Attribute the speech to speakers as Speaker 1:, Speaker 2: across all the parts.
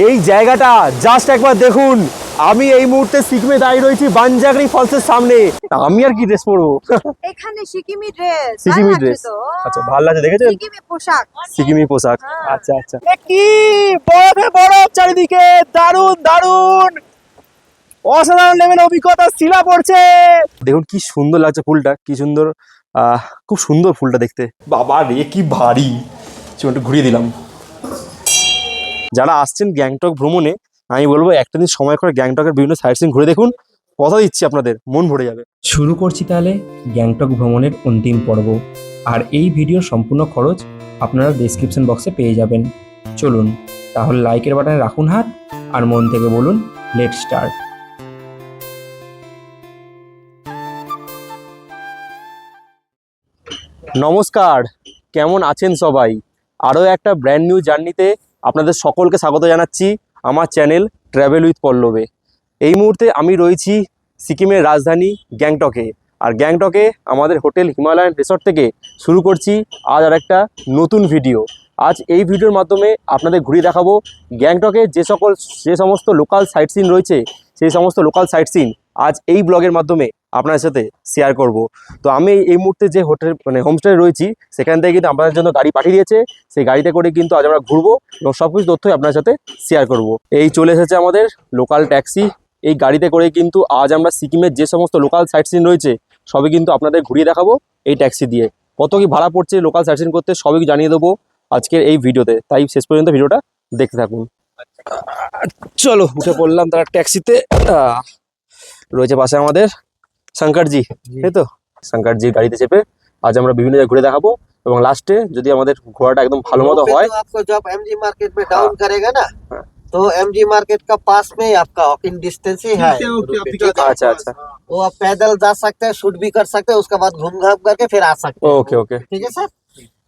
Speaker 1: এই জায়গাটা জাস্ট একবার দেখুন। আমি এই মুহূর্তে সিকিমে দাঁড়িয়ে রয়েছি বানজাগরি ফলসের সামনে। আমি আর কি ড্রেস পরবো?
Speaker 2: এখানে সিকিমি ড্রেস,
Speaker 1: সিকিমি ড্রেস, আচ্ছা ভালো লাগছে, দেখেছেন?
Speaker 2: সিকিমি পোশাক,
Speaker 1: সিকিমি পোশাক,
Speaker 2: হ্যাঁ।
Speaker 1: আচ্ছা আচ্ছা। কি বরফে বরফ চারিদিকে, দারুণ দারুণ অসাধারণ লেভেল অভিজ্ঞতা, শিলা পড়ছে। দেখুন কি সুন্দর লাগছে ফুলটা, কি সুন্দর, খুব সুন্দর ফুলটা দেখতে। বাবা রে কি ভারী, একটু ঘুরিয়ে দিলাম। যারা আসছেন গ্যাংটক ভ্রমণে, আমি বলবো একটা দিন সময় করে গ্যাংটকের বিভিন্ন সাইট সিন ঘুরে দেখুন। কথা দিচ্ছি আপনাদের মন ভরে যাবে।
Speaker 3: শুরু করছি তাহলে গ্যাংটক ভ্রমণের অন্তিম পর্ব। আর এই ভিডিওর সম্পূর্ণ খরচ আপনারা ডেসক্রিপশন বক্সে পেয়ে যাবেন। চলুন তাহলে লাইকের বাটনে রাখুন হাত, আর মন থেকে বলুন লেট স্টার্ট।
Speaker 1: নমস্কার, কেমন আছেন সবাই? আরও একটা ব্র্যান্ড নিউ জার্নিতে আপনাদের সকলকে স্বাগত জানাচ্ছি আমার চ্যানেল ট্র্যাভেল উইথ পল্লবে। এই মুহূর্তে আমি রয়েছি সিকিমের রাজধানী গ্যাংটকে। আর গ্যাংটকে আমাদের হোটেল হিমালয়ান রিসর্ট থেকে শুরু করছি আজ আর একটা নতুন ভিডিও। আজ এই ভিডিওর মাধ্যমে আপনাদের ঘুরিয়ে দেখাবো গ্যাংটকে যে সমস্ত লোকাল সাইট সিন রয়েছে, সেই সমস্ত লোকাল সাইট সিন আজ এই ব্লগের মাধ্যমে আপনার সাথে শেয়ার করব। তো আমি এই মুহূর্তে যে হোটেল হোমস্টে রয়েছি, সেখান থেকে কিন্তু আপনাদের জন্য গাড়ি পাঠিয়ে দিয়েছে। সেই গাড়িতে করে কিন্তু আজ আমরা ঘুরবো এবং সব কিছু তথ্যই আপনার সাথে শেয়ার করব। এই চলে এসেছে আমাদের লোকাল ট্যাক্সি। এই গাড়িতে করে কিন্তু আজ আমরা সিকিমের যে সমস্ত লোকাল সাইট সিন রয়েছে সবই কিন্তু আপনাদের ঘুরিয়ে দেখাবো এই ট্যাক্সি দিয়ে। কত কি ভাড়া পড়ছে লোকাল সাইট সিন করতে সবই জানিয়ে দেবো আজকের এই ভিডিওতে, তাই শেষ পর্যন্ত ভিডিওটা দেখতে থাকুন। চলো উঠে পড়লাম তারা ট্যাক্সিতে। রয়েছে পাশে আমাদের শঙ্করজি, তাই তো? শঙ্করজির গাড়িতে চেপে আজ আমরা বিভিন্ন জায়গায় ঘুরে দেখাবো এবং লাস্টে যদি আমাদের ঘোরাটা একদম ভালো মতো হয়,
Speaker 4: आपको जब एमजी मार्केट में डाउन करेगा ना, तो एमजी मार्केट का पास में ही आपका वॉकिंग डिस्टेंस ही है।
Speaker 1: अच्छा अच्छा,
Speaker 4: वो आप पैदल जा सकते हैं, शूट भी कर सकते हैं, उसके बाद घूम घाम करके फिर आ सकते हैं।
Speaker 1: ওকে ওকে,
Speaker 4: ठीक है सर।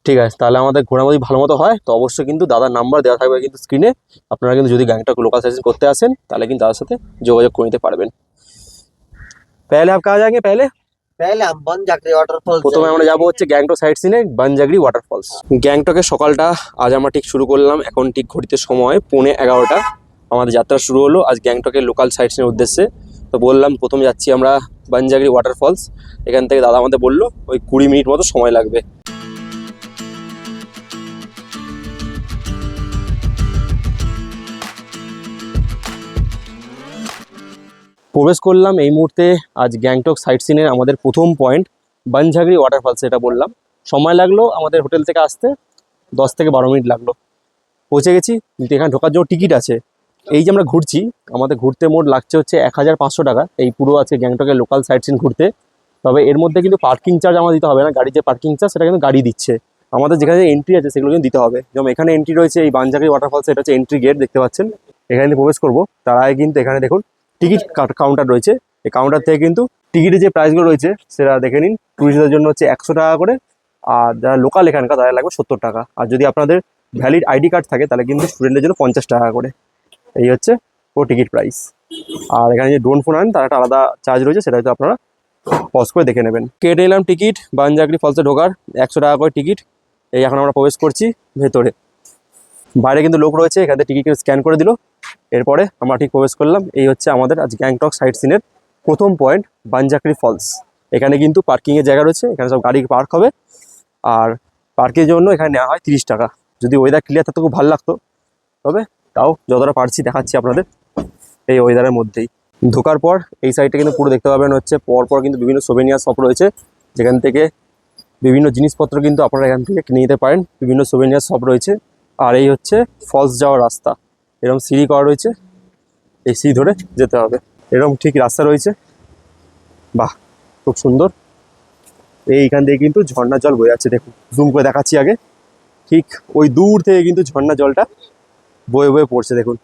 Speaker 1: ঠিক আছে। তাহলে আমাদের ঘোরাঘুরি ভালো মতো হয় তো অবশ্যই কিন্তু দাদার নাম্বার দেওয়া থাকবে কিন্তু স্ক্রিনে। আপনারা কিন্তু যদি গ্যাংটক লোকাল সাইট সিন করতে আসেন তাহলে কিন্তু দাদার সাথে যোগাযোগ করে নিতে পারবেন। पहले आप कहाँ जाएंगे?
Speaker 4: पहले हम बनजागरी वाटरफॉल
Speaker 1: প্রথমে আমরা যাবো হচ্ছে গ্যাংটক সাইট সিনে বানজাগরি ওয়াটারফলস। গ্যাংটকের সকালটা আজ আমরা ঠিক শুরু করলাম, এখন ঠিক ঘড়িতে সময় 11:15। আমাদের যাত্রা শুরু হলো আজ গ্যাংটকের লোকাল সাইট সিনের উদ্দেশ্যে। তো বললাম প্রথমে যাচ্ছি আমরা বানজাগরি ওয়াটারফলস। এখান থেকে দাদা আমাদের বললো ওই 20 মিনিট মতো সময় লাগবে। প্রবেশ করলাম এই মুহূর্তে আজ গ্যাংটক সাইট সিনের আমাদের প্রথম পয়েন্ট বানজাগরি ওয়াটারফলস। এটা বললাম সময় লাগলো আমাদের হোটেল থেকে আসতে 10 থেকে 12 মিনিট লাগলো, পৌঁছে গেছি। কিন্তু এখানে ঢোকার জন্য টিকিট আছে। এই যে আমরা ঘুরছি, আমাদের ঘুরতে মোট লাগছে হচ্ছে 1500 টাকা এই পুরো আছে গ্যাংটকের লোকাল সাইট সিন ঘুরতে। তবে এর মধ্যে কিন্তু পার্কিং চার্জ আমার দিতে হবে না, গাড়ির যে পার্কিং চার্জ সেটা কিন্তু গাড়ি দিচ্ছে। আমাদের যেখানে এন্ট্রি আছে সেগুলো কিন্তু দিতে হবে। যেমন এখানে এন্ট্রি রয়েছে এই বানজাগরি ওয়াটারফলস, এটা হচ্ছে এন্ট্রি গেট, দেখতে পাচ্ছেন। এখানে প্রবেশ করবো তার আগে কিন্তু এখানে দেখুন টিকিট কাউন্টার রয়েছে। এই কাউন্টার থেকে কিন্তু টিকিটের যে প্রাইসগুলো রয়েছে সেটা দেখে নিন। টুরিস্টদের জন্য হচ্ছে 100 টাকা করে, আর যারা লোকাল এখানকার তাদের লাগবে 70 টাকা। আর যদি আপনাদের ভ্যালিড আইডি কার্ড থাকে তাহলে কিন্তু স্টুডেন্টের জন্য 50 টাকা করে। এই হচ্ছে ও টিকিট প্রাইস। আর এখানে যে ড্রোন ফোন আনেন তার একটা আলাদা চার্জ রয়েছে, সেটা হয়তো আপনারা পজ করে দেখে নেবেন। কেটে নিলাম টিকিট বানজাগরি ফলসে ঢোকার 100 টাকা করে টিকিট। এই এখন আমরা প্রবেশ করছি ভেতরে। বাইরে কিন্তু লোক রয়েছে, এখানে টিকিট স্ক্যান করে দিল। এরপরে আমরা ঠিক প্রবেশ করলাম। এই হচ্ছে আমাদের আজ গ্যাংটক সাইট সিনের প্রথম পয়েন্ট বানজাগরি ফলস। এখানে কিন্তু পার্কিংয়ের জায়গা রয়েছে, এখানে সব গাড়ি পার্ক হবে। আর পার্কের জন্য এখানে নেওয়া হয় 30 টাকা। যদি ওয়েদার ক্লিয়ার থাকতো খুব ভালো লাগতো, তবে তাও যতটা পারছি দেখাচ্ছি আপনাদের এই ওয়েদারের মধ্যেই। ঢোকার পর এই সাইডটা কিন্তু পুরো দেখতে পাবেন হচ্ছে পরপর কিন্তু বিভিন্ন সোভেনিয়ার শপ রয়েছে, যেখান থেকে বিভিন্ন জিনিসপত্র কিন্তু আপনারা এখান থেকে কিনে নিতে পারেন। বিভিন্ন সোভেনিয়ার শপ রয়েছে। আর এই হচ্ছে ফলস যাওয়ার রাস্তা, এরকম সিঁড়ি করা রয়েছে, এই সিঁড়ি ধরে যেতে হবে। এরকম ঠিক রাস্তা রয়েছে, বাহ খুব সুন্দর। এইখান থেকে কিন্তু ঝর্ণার জল বয়ে যাচ্ছে, দেখুন জুম করে দেখাচ্ছি আগে। ঠিক ওই দূর থেকে কিন্তু ঝর্ণা জলটা বয়ে বয়ে পড়ছে, দেখুন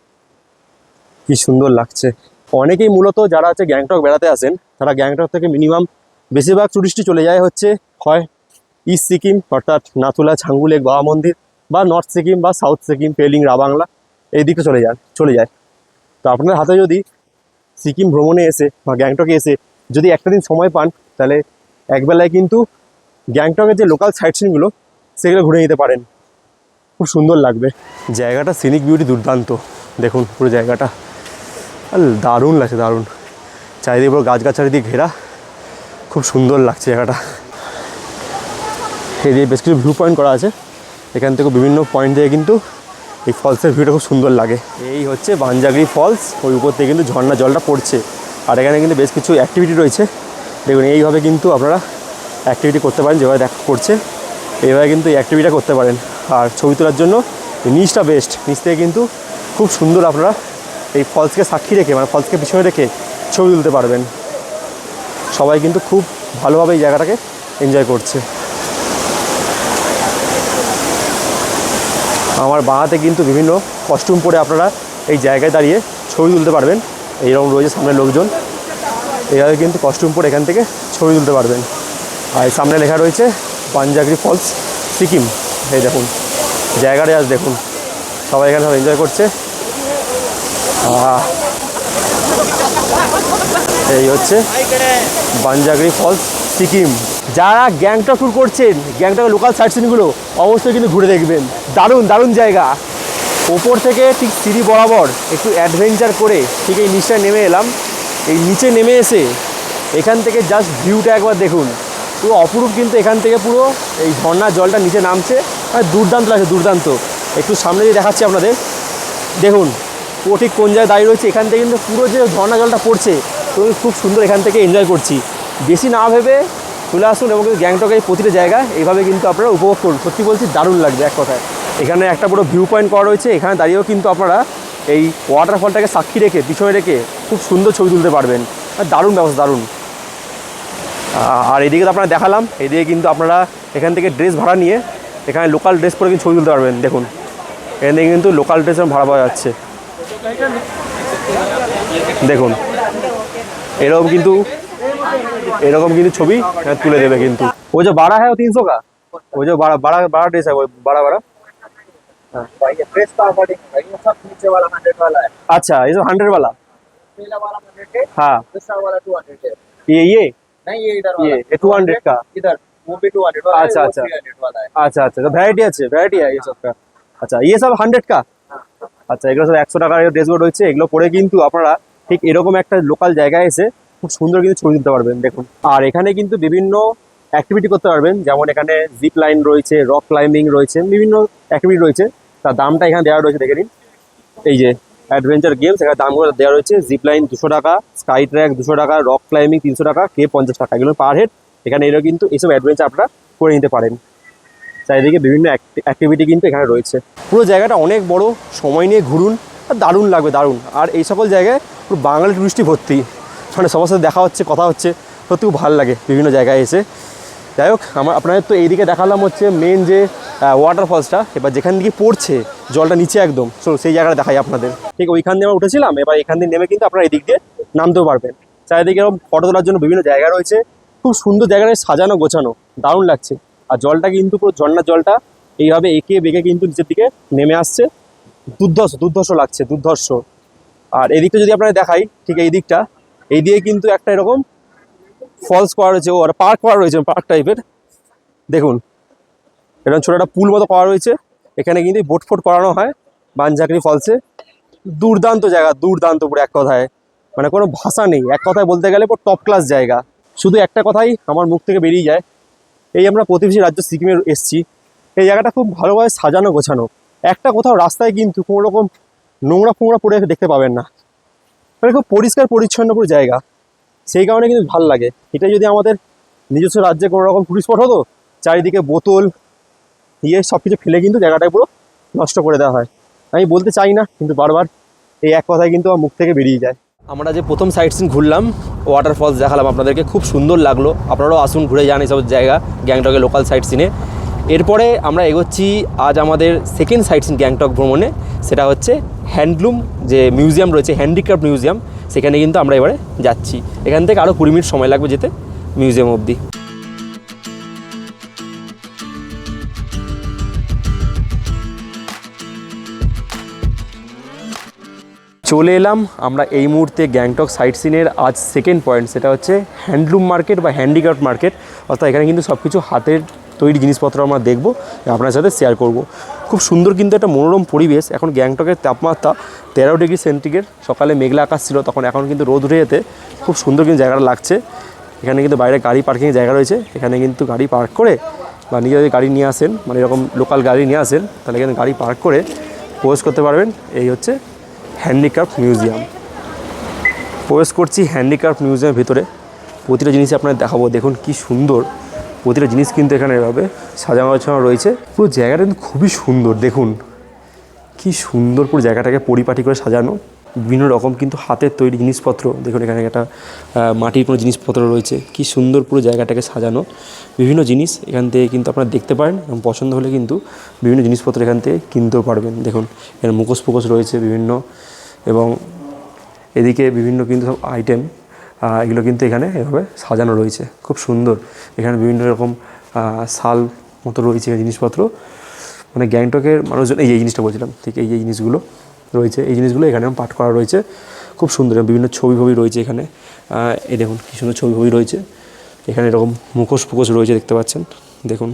Speaker 1: কি সুন্দর লাগছে। অনেকেই মূলত যারা হচ্ছে গ্যাংটক বেড়াতে আসেন তারা গ্যাংটক থেকে মিনিমাম বেশিরভাগ টুরিস্টই চলে যায় হচ্ছে হয় ইস্ট সিকিম অর্থাৎ নাথুলা, ছাঙ্গু লেক, বাবা মন্দির, বা নর্থ সিকিম বা সাউথ সিকিম, পেলিং, রাবাংলা এই দিকে চলে যায়। তো আপনার হাতে যদি সিকিম ভ্রমণে এসে বা গ্যাংটকে এসে যদি একটা দিন সময় পান তাহলে একবেলায় কিন্তু গ্যাংটকের যে লোকাল সাইট সিনগুলো সেগুলো ঘুরে নিতে পারেন। খুব সুন্দর লাগবে। জায়গাটা সিনিক বিউটি দুর্দান্ত, দেখুন পুরো জায়গাটা আর দারুণ লাগছে, দারুণ। চারিদিকে পুরো গাছগাছালি দিয়ে ঘেরা, খুব সুন্দর লাগছে জায়গাটা। এদিকে বেশ কিছু ভিউ পয়েন্ট করা আছে, এখান থেকে বিভিন্ন পয়েন্ট থেকে কিন্তু এই ফলসের ভিউটা খুব সুন্দর লাগে। এই হচ্ছে বানজাগরি ফলস, ওই উপর থেকে কিন্তু ঝর্ণা জলটা পড়ছে। আর এখানে কিন্তু বেশ কিছু অ্যাক্টিভিটি রয়েছে, দেখুন এইভাবে কিন্তু আপনারা অ্যাক্টিভিটি করতে পারেন, যেভাবে করছে এইভাবে কিন্তু এই অ্যাক্টিভিটিটা করতে পারেন। আর ছবি তোলার জন্য এই নিচটা বেস্ট, নিচ থেকে কিন্তু খুব সুন্দর আপনারা এই ফলসকে সাক্ষী রেখে, মানে ফলসকে পিছনে রেখে ছবি তুলতে পারবেন। সবাই কিন্তু খুব ভালোভাবে এই জায়গাটাকে এনজয় করছে। আমার বাঁহাতে কিন্তু বিভিন্ন কস্টিউম পরে আপনারা এই জায়গায় দাঁড়িয়ে ছবি তুলতে পারবেন। এইরকম রয়েছে সামনে লোকজন, এইভাবে কিন্তু কস্টিউম পরে এখান থেকে ছবি তুলতে পারবেন। আর সামনে লেখা রয়েছে বানজাগরি ফলস সিকিম। এই দেখুন জায়গাটা, আজ দেখুন সবাই এখানে সব এনজয় করছে। এই হচ্ছে বানজাগরি ফলস সিকিম। যারা গ্যাংটক ট্যুর করছেন, গ্যাংটকের লোকাল সাইট সিনগুলো অবশ্যই কিন্তু ঘুরে দেখবেন, দারুণ দারুণ জায়গা। ওপর থেকে ঠিক সিঁড়ি বরাবর একটু অ্যাডভেঞ্চার করে ঠিক এই নিচটায় নেমে এলাম। এই নিচে নেমে এসে এখান থেকে জাস্ট ভিউটা একবার দেখুন, পুরো অপরূপ। কিন্তু এখান থেকে পুরো এই ঝর্ণার জলটা নিচে নামছে, আর দুর্দান্ত লাগছে, দুর্দান্ত। একটু সামনে দিয়ে দেখাচ্ছি আপনাদের, দেখুন পুরো ঠিক কোন জায়গায় দাঁড়িয়ে রয়েছে। এখান থেকে কিন্তু পুরো যে ঝর্ণা জলটা পড়ছে, তো খুব সুন্দর এখান থেকে এনজয় করছি। বেশি না ভেবে চলে আসুন এবং গ্যাংটকের প্রতিটা জায়গা এইভাবে কিন্তু আপনারা উপভোগ করুন। সত্যি বলছি দারুণ লাগবে এক কথায়। এখানে একটা পুরো ভিউ পয়েন্ট করা রয়েছে, এখানে দাঁড়িয়েও কিন্তু আপনারা এই ওয়াটারফলটাকে সাক্ষী রেখে, পিছনে রেখে খুব সুন্দর ছবি তুলতে পারবেন। আর দারুণ ব্যবস্থা, দারুণ। আর এদিকে তো আপনারা দেখালাম, এদিকে কিন্তু আপনারা এখান থেকে ড্রেস ভাড়া নিয়ে এখানে লোকাল ড্রেস পরে কিন্তু ছবি তুলতে পারবেন। দেখুন এখান থেকে কিন্তু লোকাল ড্রেস ভাড়া পাওয়া যাচ্ছে, দেখুন এরকম কিন্তু ছবি তুলে দেবে কিন্তু। वो जो बड़ा है वो 300 का, वो जो बड़ा ड्रेस है वो बड़ा
Speaker 4: ड्रेस का अकॉर्डिंग ये सब नीचे वाला 100 वाला है।
Speaker 1: अच्छा ये सब 100 वाला।
Speaker 4: पहला वाला 100 है,
Speaker 1: हाँ
Speaker 4: दूसरा वाला 200 है।
Speaker 1: ये
Speaker 4: नहीं ये इधर वाला
Speaker 1: ये 200 का।
Speaker 4: इधर वो भी 200 वाला है,
Speaker 1: अच्छा,
Speaker 4: वो
Speaker 1: अच्छा।
Speaker 4: 300 वाला है।
Speaker 1: अच्छा अच्छा, तो ভ্যারাইটি है ये सब का। আচ্ছা ये सब 100 का। আচ্ছা এগুলো সব 100 টাকার ড্রেসগুলো রয়েছে, এগুলো পরে কিন্তু আপনারা ঠিক এরকম একটা লোকাল জায়গায় এসে খুব সুন্দর কিন্তু ছবি তুলতে পারবেন, দেখুন। আর এখানে কিন্তু বিভিন্ন অ্যাক্টিভিটি করতে পারবেন, যেমন এখানে জিপ লাইন রয়েছে, রক ক্লাইম্বিং রয়েছে, বিভিন্ন অ্যাক্টিভিটি রয়েছে। তার দামটা এখানে দেওয়া রয়েছে, দেখে নিন। এই যে অ্যাডভেঞ্চার গেমস, এখানে দামগুলো দেওয়া রয়েছে। জিপ লাইন 200 টাকা, স্কাই ট্র্যাক 200 টাকা, রক ক্লাইম্বিং 300 টাকা, কে 50 টাকা, এগুলো পার হেড। এখানে এরা কিন্তু এইসব অ্যাডভেঞ্চার আপনারা করে নিতে পারেন। চারিদিকে বিভিন্ন অ্যাক্টিভিটি কিন্তু এখানে রয়েছে। পুরো জায়গাটা অনেক বড়, সময় নিয়ে ঘুরুন, আর দারুণ লাগবে, দারুণ। আর এই সকল জায়গায় পুরো বাঙালি টুরিস্টই ভর্তি, মানে সবার সাথে দেখা হচ্ছে, কথা হচ্ছে, সত্যি খুব ভালো লাগে বিভিন্ন জায়গায় এসে। যাই হোক, আপনাদের তো এইদিকে দেখালাম হচ্ছে মেন যে ওয়াটারফলসটা। এবার যেখান দিকে পড়ছে জলটা নিচে একদম, সো সেই জায়গাটা দেখাই আপনাদের। ঠিক ওইখান দিয়ে আমরা উঠেছিলাম, এবার এখান দিয়ে নেমে কিন্তু আপনারা এই দিক দিয়ে নামতেও পারবেন। চারিদিকে এরকম ফটো তোলার জন্য বিভিন্ন জায়গা রয়েছে, খুব সুন্দর জায়গায় সাজানো গোছানো, দারুণ লাগছে। আর জলটা কিন্তু পুরো ঝর্ণার জলটা এইভাবে এঁকে বেঁকে কিন্তু নিচের দিকে নেমে আসছে, দুর্ধর্ষ লাগছে, দুর্ধর্ষ। আর এদিকটা যদি আপনারা দেখাই, ঠিক এই দিকটা, এই দিয়ে কিন্তু একটা এরকম ফলস করা রয়েছে, ও পার্ক করা রয়েছে, পার্ক টাইপের। দেখুন এরকম ছোটো একটা পুল মতো করা রয়েছে, এখানে কিন্তু বোট ফোট করানো হয় বানজাগরি ফলসে। দুর্দান্ত জায়গা, দুর্দান্ত পুরো, এক কথায় মানে কোনো ভাষা নেই, এক কথায় বলতে গেলে পুরো টপ ক্লাস জায়গা। শুধু একটা কথাই আমার মুখ থেকে বেরিয়ে যায়, এই আমরা প্রতিবেশী রাজ্য সিকিমে এসেছি, এই জায়গাটা খুব ভালোভাবে সাজানো গোছানো। একটা কোথাও রাস্তায় কিন্তু কোনো রকম নোংরা ফোংরা পড়ে দেখতে পাবেন না, মানে খুব পরিষ্কার পরিচ্ছন্ন পুরো জায়গা। সেই কারণে কিন্তু ভালো লাগে। এটা যদি আমাদের নিজস্ব রাজ্যে কোনো রকম টুরিস্ট স্পট হতো, চারিদিকে বোতল সব কিছু ফেলে কিন্তু জায়গাটায় পুরো নষ্ট করে দেওয়া হয়। আমি বলতে চাই না, কিন্তু বারবার এই এক কথায় কিন্তু আমার মুখ থেকে বেরিয়ে যায়। আমরা যে প্রথম সাইট সিন ঘুরলাম, ওয়াটারফলস দেখালাম আপনাদেরকে, খুব সুন্দর লাগলো। আপনারাও আসুন, ঘুরে যান এইসব জায়গা, গ্যাংটকের লোকাল সাইট সিনে। এরপরে আমরা এগোচ্ছি আজ আমাদের সেকেন্ড সাইট সিন গ্যাংটক ভ্রমণে, সেটা হচ্ছে হ্যান্ডলুম যে মিউজিয়াম রয়েছে, হ্যান্ডিক্রাফট মিউজিয়াম, সেখানে কিন্তু আমরা এবারে যাচ্ছি। এখান থেকে আরও 20 মিনিট সময় লাগবে যেতে মিউজিয়াম অবধি। চলে এলাম আমরা এই মুহূর্তে গ্যাংটক সাইট সিনের আজ সেকেন্ড পয়েন্ট, সেটা হচ্ছে হ্যান্ডলুম মার্কেট বা হ্যান্ডিক্রাফট মার্কেট। অর্থাৎ এখানে কিন্তু সব কিছু হাতের তৈরি জিনিসপত্র আমরা দেখবো, আপনার সাথে শেয়ার করব। খুব সুন্দর কিন্তু একটা মনোরম পরিবেশ। এখন গ্যাংটকের তাপমাত্রা 13 ডিগ্রি সেন্টিগ্রেড। সকালে মেঘলা আকাশ ছিল, তখন এখন কিন্তু রোদ উঠে যেতে খুব সুন্দর কিন্তু জায়গাটা লাগছে। এখানে কিন্তু বাইরে গাড়ি পার্কিংয়ের জায়গা রয়েছে, এখানে কিন্তু গাড়ি পার্ক করে বা নিজেদের গাড়ি নিয়ে আসেন, মানে এরকম লোকাল গাড়ি নিয়ে আসেন, তাহলে এখানে গাড়ি পার্ক করে প্রবেশ করতে পারবেন। এই হচ্ছে হ্যান্ডিক্রাফট মিউজিয়াম। প্রবেশ করছি হ্যান্ডিক্রাফট মিউজিয়ামের ভিতরে। প্রতিটা জিনিস আপনাদের দেখাবো। দেখুন কি সুন্দর প্রতিটা জিনিস কিন্তু এখানে এভাবে সাজানো গোছানো রয়েছে। পুরো জায়গাটা কিন্তু খুবই সুন্দর। দেখুন কি সুন্দর পুরো জায়গাটাকে পরিপাটি করে সাজানো। বিভিন্ন রকম কিন্তু হাতের তৈরি জিনিসপত্র, দেখুন এখানে একটা মাটির কোনো জিনিসপত্র রয়েছে। কি সুন্দর পুরো জায়গাটাকে সাজানো। বিভিন্ন জিনিস এখান থেকে কিন্তু আপনারা দেখতে পারেন এবং পছন্দ হলে কিন্তু বিভিন্ন জিনিসপত্র এখান থেকে কিনতেও পারবেন। দেখুন এখানে মুখোশ ফুকোশ রয়েছে বিভিন্ন, এবং এদিকে বিভিন্ন কিন্তু সব আইটেম, এগুলো কিন্তু এখানে এভাবে সাজানো রয়েছে খুব সুন্দর। এখানে বিভিন্ন রকম শাল মতো রয়েছে জিনিসপত্র, মানে গ্যাংটকের মানুষজন এই জিনিসটা বলছিলাম ঠিক এই জিনিসগুলো রয়েছে। এই জিনিসগুলো এখানে পাঠ করা রয়েছে খুব সুন্দর। বিভিন্ন ছবি রয়েছে এখানে। এই দেখুন কী সুন্দর ছবি রয়েছে এখানে, এরকম মুখোশ ফুকোশ রয়েছে দেখতে পাচ্ছেন। দেখুন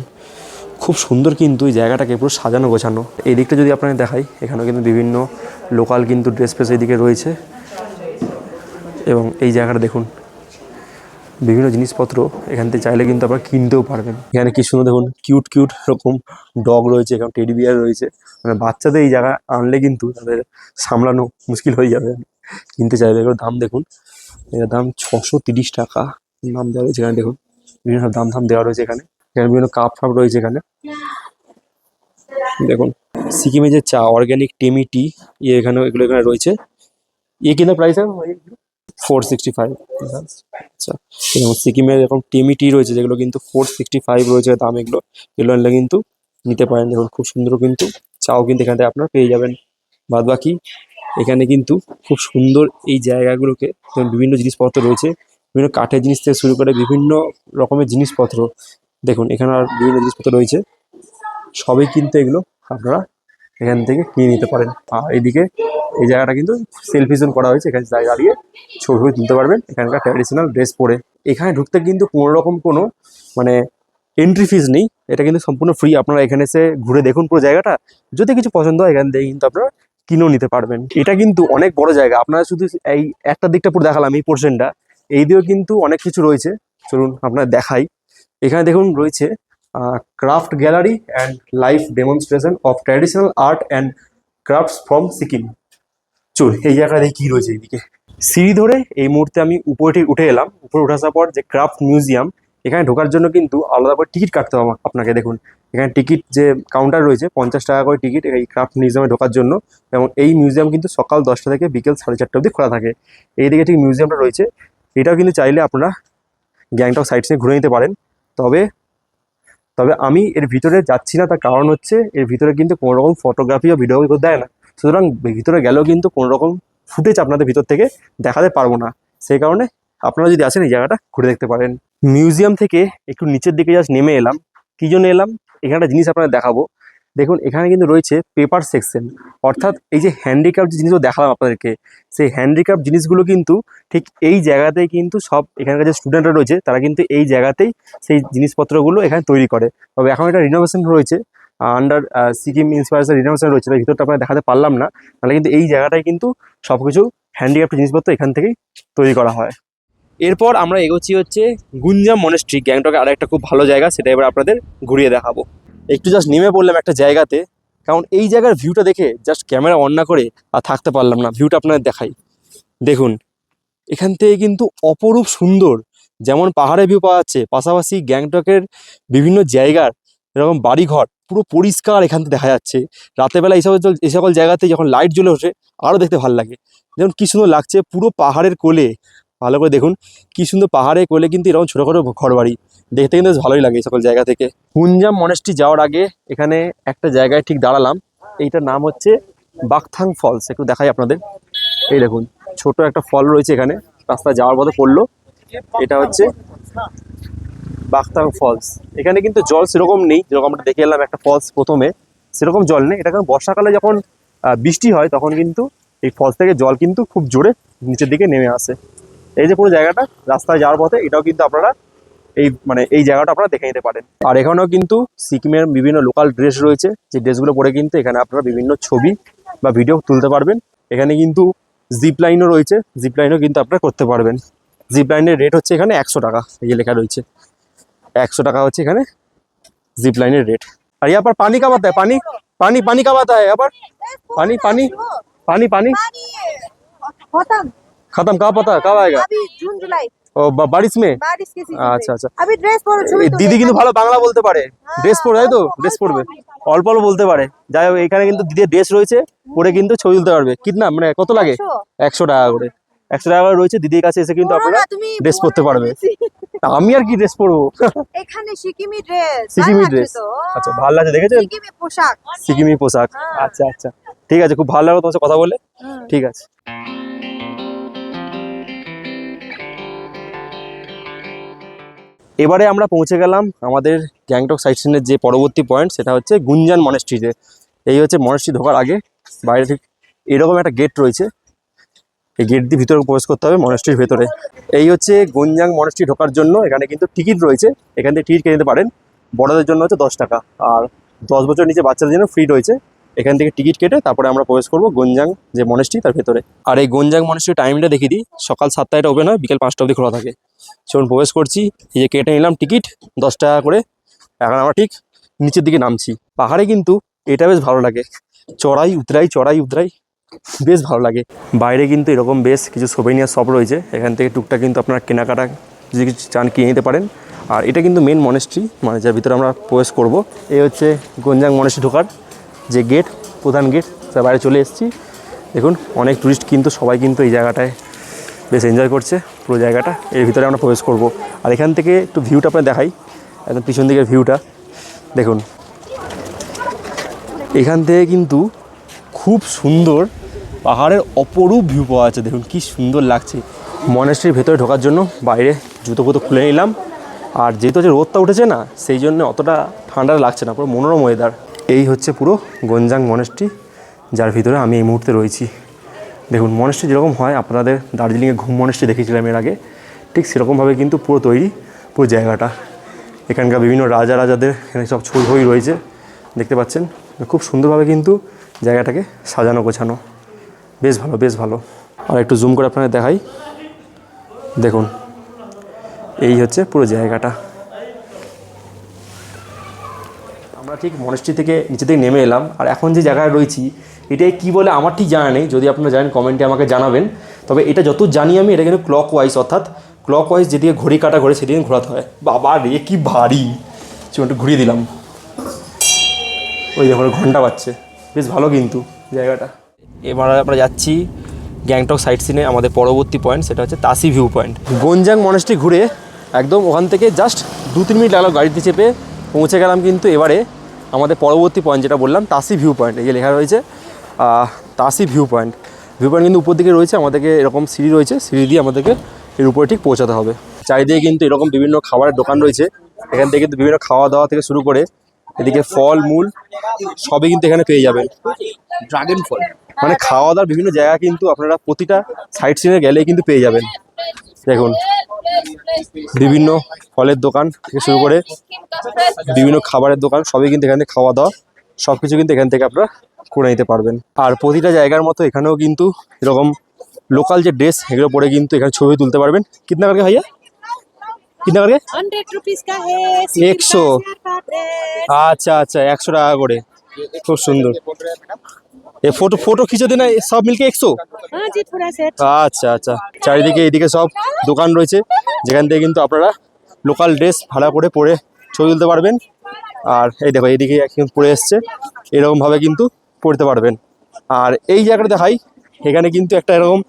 Speaker 1: খুব সুন্দর কিন্তু এই জায়গাটাকে পুরো সাজানো গোছানো। এই দিকটা যদি আপনাকে দেখাই, এখানেও কিন্তু বিভিন্ন লোকাল কিন্তু ড্রেস ফ্রেস এইদিকে রয়েছে, এবং এই জায়গাটা দেখুন বিভিন্ন জিনিসপত্র এখান থেকে চাইলে কিন্তু আপনারা কিনতেও পারবেন। এখানে কি সুন্দর দেখুন কিউট এরকম ডগ রয়েছে, এখানে টেডি বিয়ার রয়েছে। মানে বাচ্চাদের এই জায়গা আনলে কিন্তু তাদের সামলানো মুশকিল হয়ে যাবে কিনতে চাইলে। এগুলোর দাম দেখুন, এর দাম 630 টাকা দাম দেওয়া রয়েছে এখানে। দেখুন বিভিন্ন সব দাম দেওয়া রয়েছে এখানে। এখানে বিভিন্ন কাপ ফাপ রয়েছে এখানে। দেখুন সিকিমে যে চা অর্গ্যানিক টেমি টি এখানে এগুলো এখানে রয়েছে। কিনা প্রাইস হয় 465। আচ্ছা, এবং সিকিমের এরকম টেমি টি রয়েছে যেগুলো কিন্তু 465 রয়েছে দাম। এগুলো আনলে কিন্তু নিতে পারেন। দেখুন খুব সুন্দর কিন্তু চাও কিন্তু এখান থেকে আপনারা পেয়ে যাবেন। বাদ বাকি এখানে কিন্তু খুব সুন্দর এই জায়গাগুলোকে বিভিন্ন জিনিসপত্র রয়েছে, বিভিন্ন কাঠের জিনিস থেকে শুরু করে বিভিন্ন রকমের জিনিসপত্র। দেখুন এখানে আর বিভিন্ন জিনিসপত্র রয়েছে, সবই কিন্তু এগুলো আপনারা এখান থেকে কিনে নিতে পারেন। আর এদিকে এই জায়গাটা কিন্তু সেলফি জোন করা হয়েছে, এখানে দাঁড়িয়ে ছবি তুলতে পারবেন এখানকার ট্র্যাডিশনাল ড্রেস পরে। এখানে ঢুকতে কিন্তু কোনো রকম কোনো মানে এন্ট্রি ফিজ নেই, এটা কিন্তু সম্পূর্ণ ফ্রি। আপনারা এখানে এসে ঘুরে দেখুন পুরো জায়গাটা, যদি কিছু পছন্দ হয় এখান থেকে কিন্তু আপনারা কিনেও নিতে পারবেন। এটা কিন্তু অনেক বড় জায়গা, আপনারা শুধু এই একটা দিকটা পুরো দেখালাম, এই পোর্শনটা। এই দিকেও কিন্তু অনেক কিছু রয়েছে, চলুন আপনারা দেখাই। এখানে দেখুন রয়েছে craft gallery and live demonstration of traditional art and crafts from Sikkim. চল এই জায়গাটা দেখি কী রয়েছে এইদিকে। সিঁড়ি ধরে এই মুহূর্তে আমি উপরে উঠে এলাম। উপরে উঠে আসার পর যে ক্রাফট মিউজিয়াম, এখানে ঢোকার জন্য কিন্তু আলাদা করে টিকিট কাটতে হবে আপনাকে। দেখুন এখানে টিকিট যে কাউন্টার রয়েছে 50 টাকা করে টিকিট এই ক্রাফট মিউজিয়ামে ঢোকার জন্য। এবং এই মিউজিয়াম কিন্তু সকাল 10টা থেকে বিকেল 4:30 অবধি খোলা থাকে। এইদিকে ঠিক মিউজিয়ামটা রয়েছে, এটাও কিন্তু চাইলে আপনারা গ্যাংটক সাইট সিনে ঘুরে নিতে পারেন। তবে আমি এর ভিতরে যাচ্ছি না, তার কারণ হচ্ছে এর ভিতরে কিন্তু কোনো রকম ফটোগ্রাফি ও ভিডিও দেয় না। সুতরাং ভিতরে গেলেও কিন্তু কোনো রকম ফুটেজ আপনাদের ভিতর থেকে দেখাতে পারবো না। সেই কারণে আপনারা যদি আসেন এই জায়গাটা ঘুরে দেখতে পারেন। মিউজিয়াম থেকে একটু নিচের দিকে জাস্ট নেমে এলাম। কী জন্য এলাম, এখানে একটা জিনিস আপনাদের দেখাবো। দেখুন এখানে কিন্তু রয়েছে পেপার সেকশন, অর্থাৎ এই যে হ্যান্ডিক্রাফট যে জিনিসগুলো দেখালাম আপনাদেরকে, সেই হ্যান্ডিক্রাফট জিনিসগুলো কিন্তু ঠিক এই জায়গাতেই কিন্তু সব এখানকার যে স্টুডেন্টরা রয়েছে তারা কিন্তু এই জায়গাতেই সেই জিনিসপত্রগুলো এখানে তৈরি করে। তবে এখন এটা রিনোভেশন রয়েছে, আন্ডার সিকিম ইন্সপায়ারেশন রিনোভেশন রয়েছে, তার ভিতরটা আপনারা দেখাতে পারলাম না। তাহলে কিন্তু এই জায়গাটায় কিন্তু সব কিছু হ্যান্ডিক্রাফট জিনিসপত্র এখান থেকেই তৈরি করা হয়। এরপর আমরা এগোচ্ছি হচ্ছে গুঞ্জাম মনেস্ট্রি। গ্যাংটকে আর একটা খুব ভালো জায়গা, সেটা এবার আপনাদের ঘুরিয়ে দেখাবো। একটু জাস্ট নেমে পড়লাম একটা জায়গাতে, কারণ এই জায়গার ভিউটা দেখে জাস্ট ক্যামেরা অন না করে আর থাকতে পারলাম না। ভিউটা আপনাদের দেখাই। দেখুন এখান থেকে কিন্তু অপরূপ সুন্দর, যেমন পাহাড়ের ভিউ পাওয়া যাচ্ছে, পাশাপাশি গ্যাংটকের বিভিন্ন জায়গার এরকম বাড়িঘর পুরো পরিষ্কার এখান থেকে দেখা যাচ্ছে। রাতেরবেলা এই সকল জায়গাতে যখন লাইট জ্বলে ওঠে আরও দেখতে ভালো লাগে। যেমন কী সুন্দর লাগছে পুরো পাহাড়ের কোলে। ভালো করে দেখুন কী সুন্দর পাহাড়ের কোলে কিন্তু এরকম ছোটো ছোটো ঘর বাড়ি, দেখতে কিন্তু বেশ ভালোই লাগে এই সকল জায়গা থেকে। গুঞ্জাম মনেস্ট্রি যাওয়ার আগে এখানে একটা জায়গায় ঠিক দাঁড়ালাম, এইটার নাম হচ্ছে বাকথাং ফলস। একটু দেখাই আপনাদের। এই দেখুন ছোট একটা ফল রয়েছে এখানে, রাস্তায় যাওয়ার পথে পড়লো। এটা হচ্ছে বাকথাং ফলস। এখানে কিন্তু জল সেরকম নেই, যেরকম আমরা দেখে এলাম একটা ফলস প্রথমে, সেরকম জল নেই। এটা কারণ বর্ষাকালে যখন বৃষ্টি হয় তখন কিন্তু এই ফলস থেকে জল কিন্তু খুব জোরে নিচের দিকে নেমে আসে। এই যে পুরো জায়গাটা রাস্তায় যাওয়ার পথে, এটাও কিন্তু আপনারা এই জায়গাটা আপনারা দেখে নিতে পারেন। আর এখানেও কিন্তু সিকিমের বিভিন্ন লোকাল ড্রেস রয়েছে, যে ড্রেসগুলো পরে কিন্তু এখানে আপনারা বিভিন্ন ছবি বা ভিডিও তুলতে পারবেন। এখানে কিন্তু জিপ লাইনও রয়েছে, জিপ লাইনও কিন্তু আপনারা করতে পারবেন। জিপ লাইনের রেট হচ্ছে এখানে 100 টাকা, এই যে লেখা রয়েছে 100 টাকা হচ্ছে এখানে জিপ লাইনের রেট। আর यहाँ पर पानी का आता है, पानी पानी पानी का आता है यहाँ पर, पानी पानी पानी पानी
Speaker 2: पानी खत्म
Speaker 1: खत्म, कब पता कब आएगा?
Speaker 2: अभी जून जुलाई
Speaker 1: ও বারিশ মে?
Speaker 2: बारिश के सीजन
Speaker 1: আচ্ছা আচ্ছা।
Speaker 2: अभी ड्रेस पहनो छवि
Speaker 1: এই দিদি কিন্তু ভালো বাংলা বলতে পারে, ড্রেস পরে তাই তো, ড্রেস পরবে অল্প অল্প বলতে পারে। যাই হোক এখানে কিন্তু দিদির ড্রেস রয়েছে, পরে কিন্তু ছবি তুলতে পারবে। কিতনা মানে কত লাগে? 100 টাকা করে, 100 টাকা করে রয়েছে। দিদির কাছে এসে কিন্তু আপনারা ড্রেস পরতে পারবে। আমি আর কি ড্রেস পরবো,
Speaker 2: এখানে সিকিমি ড্রেস
Speaker 1: সিকিমি ড্রেস। আচ্ছা ভালো লাগছে, দেখেছেন
Speaker 2: সিকিমি পোশাক
Speaker 1: সিকিমি পোশাক। আচ্ছা আচ্ছা ঠিক আছে, খুব ভালো লাগলো তোমার সাথে কথা বলে। ঠিক আছে। এবারে আমরা পৌঁছে গেলাম আমাদের গ্যাংটক সাইট সিনের যে পরবর্তী পয়েন্ট, সেটা হচ্ছে গুঞ্জান মনেস্ট্রিতে। এই হচ্ছে মনেস্ট্রি ঢোকার আগে বাইরে ঠিক এরকম একটা গেট রয়েছে, এই গেট দিয়ে ভিতরে প্রবেশ করতে হবে মনেস্ট্রির ভেতরে। এই হচ্ছে গুঞ্জাং মনেস্ট্রি ঢোকার জন্য এখানে কিন্তু টিকিট রয়েছে, এখান থেকে টিকিট কিনে নিতে পারেন। বড়দের জন্য হচ্ছে 10 টাকা, আর 10 বছর নিচে বাচ্চাদের জন্য ফ্রি রয়েছে। এখান থেকে টিকিট কেটে তারপরে আমরা প্রবেশ করবো গুঞ্জাং যে মনেস্ট্রি তার ভেতরে। আর এই গুঞ্জাং মনেস্ট্রির টাইমটা দেখিয়ে দিই, সকাল 7টায় এটা ওপেন হয়, বিকেল 5টা অবধি খোলা থাকে। চলুন প্রবেশ করছি। এই যে কেটে নিলাম টিকিট 10 টাকা করে। এখন আমরা ঠিক নিচের দিকে নামছি। পাহাড়ে কিন্তু এটা বেশ ভালো লাগে, চড়াই উতরাই বেশ ভালো লাগে। বাইরে কিন্তু এরকম বেশ কিছু সোভেনিয়ার শপ রয়েছে, এখান থেকে টুকটাক কিন্তু আপনারা কেনাকাটা যদি কিছু চান কিনে নিতে পারেন। আর এটা কিন্তু মেন মনেস্ট্রি, মানে যার ভিতরে আমরা প্রবেশ করব। এই হচ্ছে গুঞ্জাং মনেস্ট্রি ঢোকার যে গেট, প্রধান গেট, তার বাইরে চলে এসেছি। দেখুন অনেক টুরিস্ট কিন্তু সবাই কিন্তু এই জায়গাটায় বেশ এনজয় করছে পুরো জায়গাটা। এর ভিতরে আমরা প্রবেশ করব। আর এখান থেকে একটু ভিউটা আপনার দেখাই, একদম পিছন দিকের ভিউটা দেখুন। এখান থেকে কিন্তু খুব সুন্দর পাহাড়ের অপরূপ ভিউ পাওয়া যাচ্ছে। দেখুন কি সুন্দর লাগছে। মনেস্ট্রির ভেতরে ঢোকার জন্য বাইরে জুতো ফুতো খুলে নিলাম। আর যেহেতু হচ্ছে রোদটা উঠেছে না, সেই জন্য অতটা ঠান্ডা লাগছে না, পুরো মনোরম ওয়েদার। এই হচ্ছে পুরো গুঞ্জাং মনেস্ট্রি, যার ভিতরে আমি এই মুহূর্তে রয়েছি। দেখুন মনেস্ট্রি যেরকম হয়, আপনাদের দার্জিলিংয়ে ঘুম মনেস্ট্রি দেখেছিলাম এর আগে, ঠিক সেরকমভাবে কিন্তু পুরো তৈরি পুরো জায়গাটা। এখানকার বিভিন্ন রাজাদের এখানে সব ছবি রয়েছে, দেখতে পাচ্ছেন। খুব সুন্দরভাবে কিন্তু জায়গাটাকে সাজানো গোছানো, বেশ ভালো। আর একটু জুম করে আপনাদের দেখাই, দেখুন এই হচ্ছে পুরো জায়গাটা। আমরা ঠিক মনেস্ট্রি থেকে নিচে থেকে নেমে এলাম। আর এখন যে জায়গায় রয়েছি এটাই কি বলে আমার ঠিক জানা নেই, যদি আপনারা জানেন কমেন্টে আমাকে জানাবেন। তবে এটা যত জানি আমি, এটা কিন্তু ক্লক ওয়াইজ, অর্থাৎ ক্লক ওয়াইজ যেদিকে ঘড়ি কাটা ঘরে সেদিকে ঘোরাতে হয়। বাবা রে কি ভারী, একটু ঘুরিয়ে দিলাম। ওই দেখো ঘন্টা বাজছে, বেশ ভালো কিন্তু জায়গাটা। এবার আমরা যাচ্ছি গ্যাংটক সাইট সিনে আমাদের পরবর্তী পয়েন্ট, সেটা হচ্ছে তাসি ভিউ পয়েন্ট। গুঞ্জাং মনেস্ট্রি ঘুরে একদম ওখান থেকে জাস্ট 2-3 মিনিট লাগলো গাড়িতে চেপে পৌঁছে গেলাম। কিন্তু এবারে আমাদের পরবর্তী পয়েন্ট যেটা বললাম তাসি ভিউ পয়েন্ট, এই যে লেখা রয়েছে তাসি ভিউ পয়েন্ট কিন্তু উপর দিকে রয়েছে। আমাদেরকে এরকম সিঁড়ি রয়েছে, সিঁড়ি দিয়ে আমাদেরকে এর উপরে ঠিক পৌঁছাতে হবে। চারিদিকে কিন্তু এরকম বিভিন্ন খাবারের দোকান রয়েছে, এখান থেকে কিন্তু বিভিন্ন খাওয়া দাওয়া থেকে শুরু করে এদিকে ফল মূল সবই কিন্তু এখানে পেয়ে যাবেন। ড্রাগন ফল মানে খাওয়া দাওয়ার বিভিন্ন জায়গা কিন্তু আপনারা প্রতিটা সাইট সিনে গেলেই কিন্তু পেয়ে যাবেন। দেখুন বিভিন্ন ফলের দোকান থেকে শুরু করে বিভিন্ন খাবারের দোকান, সবই কিন্তু এখান থেকে খাওয়া দাওয়া সব কিছু কিন্তু এখান থেকে আপনারা করে নিতে পারবেন। আর প্রতিটা জায়গার মতো এখানেও কিন্তু এরকম লোকাল যে ড্রেস এগুলো পরে কিন্তু এখানে ছবি তুলতে পারবেন। কিতনা করকে ভাইয়া, কিতনা করকে?
Speaker 2: 100 रुपीस का है
Speaker 1: 100। আচ্ছা 100 টাকা করে, খুব সুন্দর। এ ফটো খিচে দেনা, সব মিলকে 100?
Speaker 2: हां जी थोड़ा सेट।
Speaker 1: আচ্ছা চারিদিকে এইদিকে সব দোকান রয়েছে, যেখান থেকে কিন্তু আপনারা লোকাল ড্রেস ভাড়া করে পরে ছবি তুলতে পারবেন। আর এই দেখো এইদিকে একজন পরে এসছে, এরকমভাবে কিন্তু পড়তে পারবেন। আর এই জায়গাটা দেখাই, এখানে কিন্তু একটা এরকম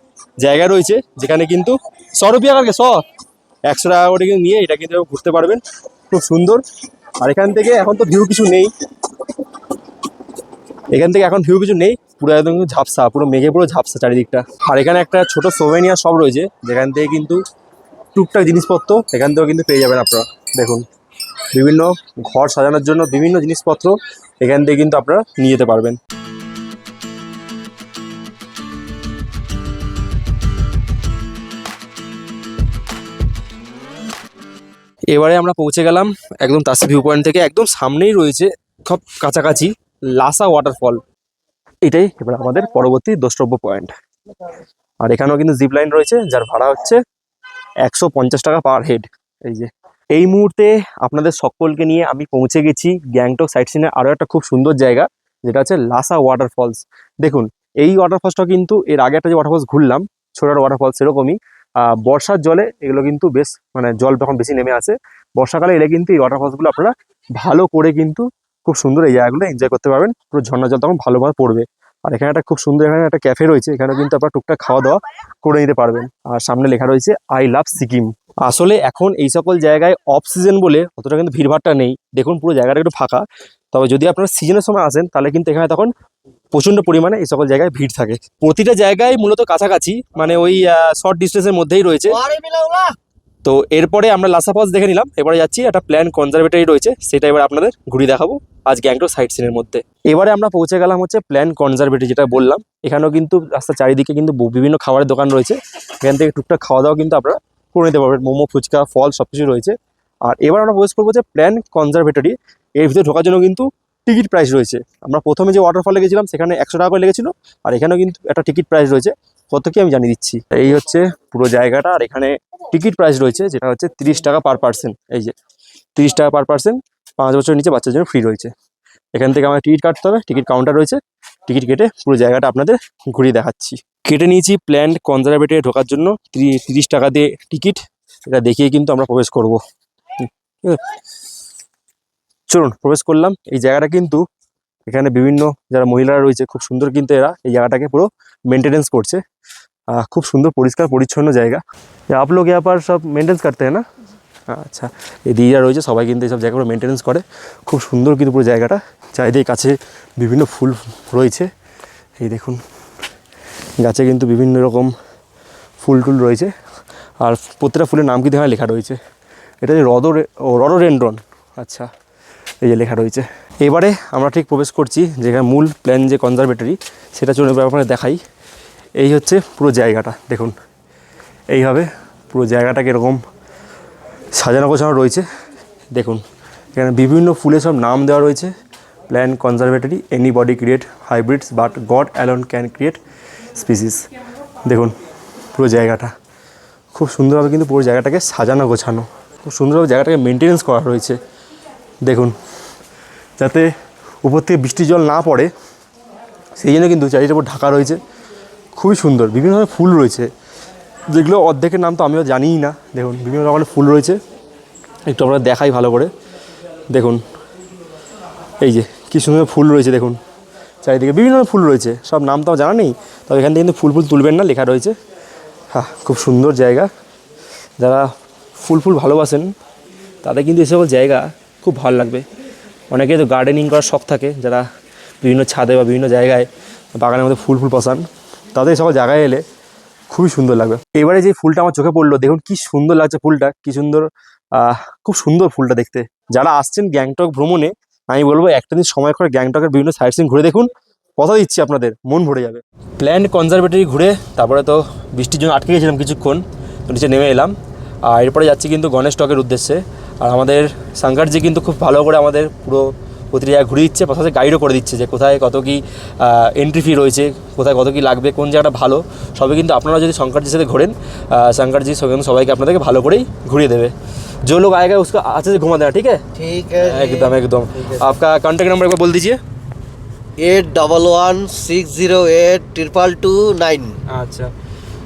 Speaker 1: জায়গা রয়েছে যেখানে কিন্তু 100 রুপিয়া কারকে 100 টাকা করে কিন্তু নিয়ে এটা কিন্তু ঘুরতে পারবেন, খুব সুন্দর। আর এখান থেকে এখন তো ভিউ কিছু নেই, পুরো একদম ঝাপসা, পুরো মেঘে পুরো ঝাপসা চারিদিকটা। আর এখানে একটা ছোট সোভেনিয়ার শপ রয়েছে, যেখান থেকে কিন্তু টুকটাক জিনিসপত্র এখান থেকেও কিন্তু পেয়ে যাবেন আপনারা। দেখুন বিভিন্ন ঘর সাজানোর জন্য বিভিন্ন জিনিসপত্র এখান থেকে কিন্তু আপনারা নিয়ে যেতে পারবেন। এবারে আমরা পৌঁছে গেলাম একদম তাসি ভিউ পয়েন্ট থেকে একদম সামনেই রয়েছে খুব কাছাকাছি লাসা ওয়াটারফল। এটাই এবার আমাদের পরবর্তী দ্রষ্টব্য পয়েন্ট। আর এখানেও কিন্তু জিপ লাইন রয়েছে, যার ভাড়া হচ্ছে 150 টাকা পার হেড। এই যে এই মুহূর্তে আপনাদের সকলকে নিয়ে আমি পৌঁছে গেছি গ্যাংটক সাইট সিনের আরও একটা খুব সুন্দর জায়গা, যেটা হচ্ছে লাসা ওয়াটারফলস। দেখুন এই ওয়াটারফলসটা কিন্তু এর আগে একটা যে ওয়াটারফলস ঘুরলাম ছোট ওয়াটারফলস, সেরকমই বর্ষার জলে এগুলো কিন্তু বেশ মানে জল যখন বেশি নেমে আসে বর্ষাকালে এলে কিন্তু এই ওয়াটারফলসগুলো আপনারা ভালো করে কিন্তু খুব সুন্দর এই জায়গাগুলো এনজয় করতে পারবেন। পুরো ঝর্ণা জল তখন ভালোভাবে পড়বে। আর এখানে একটা খুব সুন্দর এখানে একটা ক্যাফে রয়েছে, এখানে কিন্তু আপনারা টুকটাক খাওয়া দাওয়া করে নিতে পারবেন। আর সামনে লেখা রয়েছে আই লাভ সিকিম। আসলে এখন এই সকল জায়গায় অফ সিজন বলে অতটা কিন্তু ভিড়ভাড়টা নেই। দেখুন পুরো জায়গাটা একটু ফাঁকা। তবে যদি আপনারা সিজনের সময় আসেন তাহলে কিন্তু এখানে তখন প্রচণ্ড পরিমাণে এই সকল জায়গায় ভিড় থাকে। প্রতিটা জায়গায় মূলত কাছাকাছি মানে ওই শর্ট ডিস্টেন্সের মধ্যেই রয়েছে। তো এরপরে আমরা লাসা ফলস দেখে নিলাম, এবারে যাচ্ছি একটা প্ল্যান কনজারভেটরি রয়েছে, সেটা এবার আপনাদের ঘুরিয়ে দেখাবো আজ গ্যাংটক সাইট সিনের মধ্যে। এবারে আমরা পৌঁছে গেলাম হচ্ছে প্ল্যান কনজারভেটরি, যেটা বললাম। এখানেও কিন্তু রাস্তার চারিদিকে কিন্তু বিভিন্ন খাবারের দোকান রয়েছে, এখান থেকে টুকটাক খাওয়া দাওয়া কিন্তু আপনারা করে নিতে পারবেন। মোমো, ফুচকা, ফল সব কিছু রয়েছে। আর এবার আমরা প্রবেশ করবো যে প্ল্যান কনজারভেটরি। এর ভিতরে ঢোকার জন্য কিন্তু টিকিট প্রাইস রয়েছে। আমরা প্রথমে যে ওয়াটারফলে গেছিলাম সেখানে 100 টাকা করে লেগেছিল, আর এখানেও কিন্তু একটা টিকিট প্রাইস রয়েছে। কত কি আমি জানিয়ে দিচ্ছি। এই হচ্ছে পুরো জায়গাটা, আর এখানে টিকিট প্রাইস রয়েছে যেটা হচ্ছে 30 টাকা পার পার্সন। এই যে 30 টাকা পার পার্সন, 5 বছরের নিচে বাচ্চার জন্য ফ্রি রয়েছে। এখান থেকে আমার টিকিট কাটতে হবে, টিকিট কাউন্টার রয়েছে, টিকিট কেটে পুরো জায়গাটা আপনাদের ঘুরিয়ে দেখাচ্ছি। কেটে নিয়েছি প্ল্যান্ড কনজারভেটরি ঢোকার জন্য 30 টাকা দিয়ে টিকিট। এটা দেখিয়ে কিন্তু আমরা প্রবেশ করব। চলুন প্রবেশ করলাম। এই জায়গাটা কিন্তু এখানে বিভিন্ন যারা মহিলারা রয়েছে খুব সুন্দর কিন্তু এরা এই জায়গাটাকে পুরো মেনটেনেন্স করছে। খুব সুন্দর পরিষ্কার পরিচ্ছন্ন জায়গা। आप लोग यहाँ पर सब मेंटेनेंस करते हैं ना? আচ্ছা, এই দিদিরা রয়েছে সবাই কিন্তু এইসব জায়গাগুলো মেনটেনেন্স করে। খুব সুন্দর কিন্তু পুরো জায়গাটা। চারিদিকে কাছে বিভিন্ন ফুল রয়েছে। এই দেখুন গাছে কিন্তু বিভিন্ন রকম ফুল টুল রয়েছে, আর প্রত্যেকটা ফুলের নাম কিন্তু এখানে লেখা রয়েছে। এটা যে রডোডেনড্রন। আচ্ছা, এই যে লেখা রয়েছে। এবারে আমরা ঠিক প্রবেশ করছি যেখানে মূল প্ল্যান যে কনজারভেটরি, সেটা চলে আপনাদের দেখাই। এই হচ্ছে পুরো জায়গাটা। দেখুন এইভাবে পুরো জায়গাটাকে এরকম সাজানো গোছানো রয়েছে। দেখুন এখানে বিভিন্ন ফুলের সব নাম দেওয়া রয়েছে। Plant conservatory, anybody create hybrids but God alone can create species. দেখুন পুরো জায়গাটা খুব সুন্দরভাবে কিন্তু পুরো জায়গাটাকে সাজানো গোছানো, খুব সুন্দরভাবে জায়গাটাকে মেনটেনেন্স করা রয়েছে। দেখুন যাতে উপর থেকে বৃষ্টির জল না পড়ে সেই জন্য কিন্তু চারিটার উপর ঢাকা রয়েছে। খুবই সুন্দর, বিভিন্ন ধরনের ফুল রয়েছে যেগুলো অর্ধেকের নাম তো আমিও জানিই না। দেখুন বিভিন্ন রকমের ফুল রয়েছে, একটু আমরা দেখাই ভালো করে। দেখুন এই যে কী সুন্দর ফুল রয়েছে। দেখুন চারিদিকে বিভিন্ন ধরনের ফুল রয়েছে, সব নাম তো আমার জানা নেই, তবে এখান থেকে কিন্তু ফুল তুলবেন না, লেখা রয়েছে। হ্যাঁ, খুব সুন্দর জায়গা। যারা ফুল ভালোবাসেন তাদের কিন্তু এই সকল জায়গা খুব ভালো লাগবে। অনেকে তো গার্ডেনিং করার শখ থাকে, যারা বিভিন্ন ছাদে বা বিভিন্ন জায়গায় বাগানের মধ্যে ফুল বসান, তাদের এই সকল জায়গায় এলে খুবই সুন্দর লাগবে। এবারে যে ফুলটা আমার চোখে পড়লো, দেখুন কি সুন্দর লাগছে ফুলটা, কি সুন্দর, খুব সুন্দর ফুলটা দেখতে। যারা আসছেন গ্যাংটক ভ্রমণে, আমি বলবো একটা দিন সময় করে গ্যাংটকের বিভিন্ন সাইট সিন ঘুরে দেখুন, কথা দিচ্ছি আপনাদের মন ভরে যাবে। প্ল্যান্ড কনজারভেটরি ঘুরে তারপরে তো বৃষ্টির জন্য আটকে গেছিলাম কিছুক্ষণ, তো নিচে নেমে এলাম। আর এরপরে যাচ্ছি কিন্তু গণেশ টকের উদ্দেশ্যে। আর আমাদের শঙ্করজি কিন্তু খুব ভালো করে আমাদের পুরো প্রতিটা জায়গায় ঘুরে দিচ্ছে, পাশাপাশি গাইডও করে দিচ্ছে যে কোথায় কত কী এন্ট্রি ফি রয়েছে, কোথায় কত কী লাগবে, কোন জায়গাটা ভালো, সবই কিন্তু আপনারা যদি শঙ্করজির সাথে ঘোরেন, শঙ্করজি সবাইকে আপনাদেরকে ভালো করেই ঘুরিয়ে দেবে। जो लोग आएगा उसको अच्छे से घुमा देना, ठीक है?
Speaker 4: ठीक है
Speaker 1: एकदम एकदम। आपका कॉन्टैक्ट नंबर एक बार बोल दीजिए।
Speaker 4: 8116082229।
Speaker 1: আচ্ছা,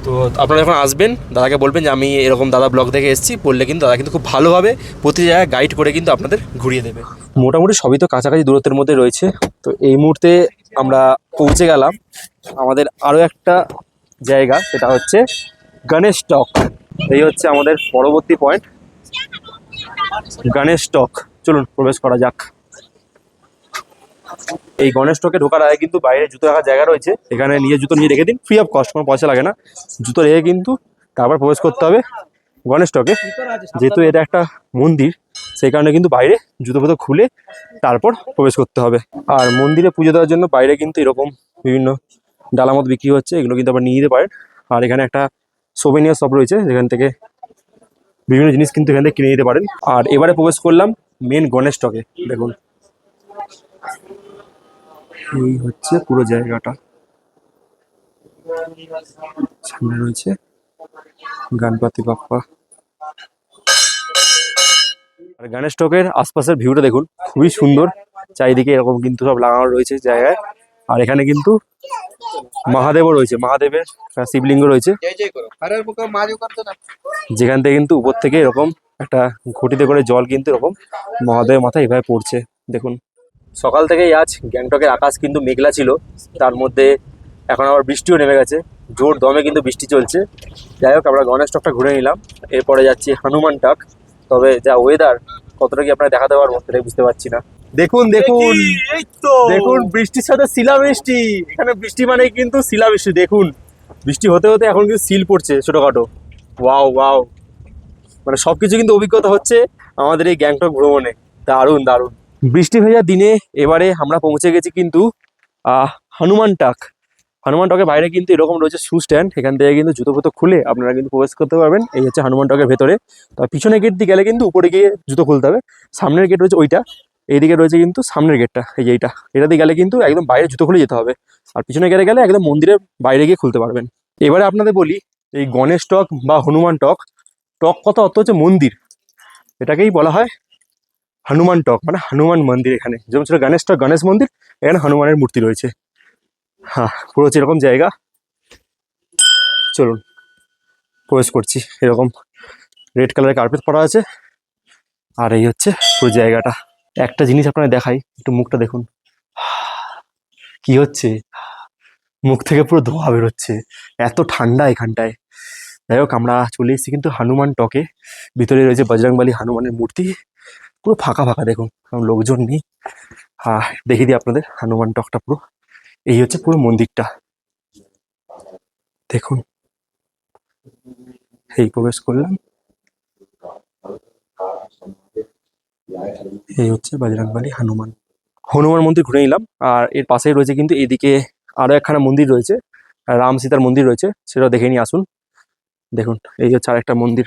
Speaker 1: তো আপনারা যখন আসবেন দাদাকে বলবেন যে আমি এরকম দাদা ব্লগ থেকে এসেছি, বললে কিন্তু দাদা কিন্তু খুব ভালোভাবে প্রতি জায়গায় গাইড করে কিন্তু আপনাদের ঘুরিয়ে দেবে। মোটামুটি সবই তো কাছাকাছি দূরত্বের মধ্যে রয়েছে। তো এই মুহূর্তে আমরা পৌঁছে গেলাম আমাদের আরও একটা জায়গা, সেটা হচ্ছে গণেশ টক। এই হচ্ছে আমাদের পরবর্তী পয়েন্ট, গণেশ টক। চলুন প্রবেশ করা যাক। এই গণেশ টকে ঢোকার আগে কিন্তু বাইরে জুতো রাখার জায়গা রয়েছে, এখানে নিজের জুতো নিজে রেখে দিন, ফ্রি অফ কস্ট, কোনো পয়সা লাগে না। জুতো রেখে কিন্তু তারপর প্রবেশ করতে হবে গণেশ টকে। যেহেতু এটা একটা মন্দির, সেই কারণে কিন্তু বাইরে জুতো ফুতো খুলে তারপর প্রবেশ করতে হবে। আর মন্দিরে পুজো দেওয়ার জন্য বাইরে কিন্তু এরকম বিভিন্ন ডালা মতো বিক্রি হচ্ছে, এগুলো কিন্তু আবার নিয়ে যেতে পারেন। আর এখানে একটা সোভেনিয়ার শপ রয়েছে, যেখান থেকে বিভিন্ন জিনিস কিন্তু এখান থেকে কিনে নিতে পারেন। আর এবারে প্রবেশ করলাম মেন গণেশ টকে। দেখুন এই হচ্ছে পুরো জায়গাটা, সামনে রয়েছে গণপতি বাপ্পা। আর গণেশ টকের আশপাশের ভিউটা দেখুন, খুবই সুন্দর। চারিদিকে এরকম কিন্তু সব লাগানো রয়েছে জায়গায়। আর এখানে কিন্তু মহাদেবও রয়েছে, মহাদেবের শিবলিঙ্গ রয়েছে, যেখান থেকে কিন্তু উপর থেকে এরকম একটা ঘটিতে করে জল কিন্তু এরকম মহাদেবের মাথায় এভাবে পড়ছে। দেখুন সকাল থেকেই আজ গ্যাংটকের আকাশ কিন্তু মেঘলা ছিল, তার মধ্যে এখন আবার বৃষ্টিও নেমে গেছে, জোর দমে কিন্তু বৃষ্টি চলছে। যাই হোক আমরা গণেশ টকটা ঘুরে নিলাম, এরপরে যাচ্ছি হনুমান টক। তবে যা ওয়েদার, কতটা কি আপনারা দেখাতে পারবো সেটাই বুঝতে পারছি না। দেখুন দেখুন দেখুন, বৃষ্টির সাথে শিলাবৃষ্টি। এখানে বৃষ্টি মানে কিন্তু শিলাবৃষ্টি। দেখুন বৃষ্টি হতে হতে এখন কিন্তু সিল পড়ছে ছোটখাটো। ওয়াও ওয়াও, মানে সবকিছু কিন্তু অভিজ্ঞতা হচ্ছে আমাদের এই গ্যাংটক ভ্রমণে। দারুণ দারুণ। বৃষ্টি ভেজা দিনে এবারে আমরা পৌঁছে গেছি কিন্তু হনুমান টক। হনুমান টকের বাইরে কিন্তু এরকম রয়েছে শু স্ট্যান্ড, এখান থেকে কিন্তু জুতো ফুতো খুলে আপনারা কিন্তু প্রবেশ করতে পারবেন। এই হচ্ছে হনুমান টকের ভেতরে। তবে পিছনের গেট দিয়ে গেলে কিন্তু উপরে গিয়ে জুতো খুলতে হবে। সামনের গেট রয়েছে ওইটা, এইদিকে রয়েছে কিন্তু সামনের গেটটা, এই যে এইটা, এটা দিয়ে গেলে কিন্তু একদম বাইরে জুতো খুলে যেতে হবে। আর পিছনে গেলে গেলে একদম মন্দিরের বাইরে গিয়ে খুলতে পারবেন। এবারে আপনাদের বলি, এই গণেশ টক বা হনুমান টক, টক কথা অর্থ হচ্ছে মন্দির, এটাকেই বলা হয় হনুমান টক, মানে হনুমান মন্দির। এখানে যেমন ছিল গণেশ টক গণেশ মন্দির, এখানে হনুমানের মূর্তি রয়েছে। হ্যাঁ পুরো হচ্ছে এরকম জায়গা। চলুন প্রবেশ করছি। এরকম রেড কালারের কার্পেট পরা আছে, আর এই হচ্ছে পুরো জায়গাটা। একটা জিনিস আপনারা দেখাই, একটু মুখটা দেখুন, কি হচ্ছে, মুখ থেকে পুরো ধোঁয়া বেরোচ্ছে, এত ঠান্ডা এখানটায়। যাই হোক আমরা চলে এসেছি কিন্তু হনুমান টকে। ভিতরে রয়েছে বজরংবলী হনুমানের মূর্তি, পুরো ফাঁকা ফাঁকা দেখুন, কারণ লোকজন নেই। দেখিয়ে দিই আপনাদের হনুমান টকটা পুরো। এই হচ্ছে পুরো মন্দিরটা, দেখুন। এই প্রবেশ করলাম, এই হচ্ছে বজরংবলী হনুমান মন্দির ঘুরে নিলাম। আর এর পাশেই রয়েছে কিন্তু এদিকে আরো একখানা মন্দির রয়েছে, রাম সীতার মন্দির রয়েছে, সেটাও দেখে নিয়ে আসুন। দেখুন এই হচ্ছে আরেকটা মন্দির।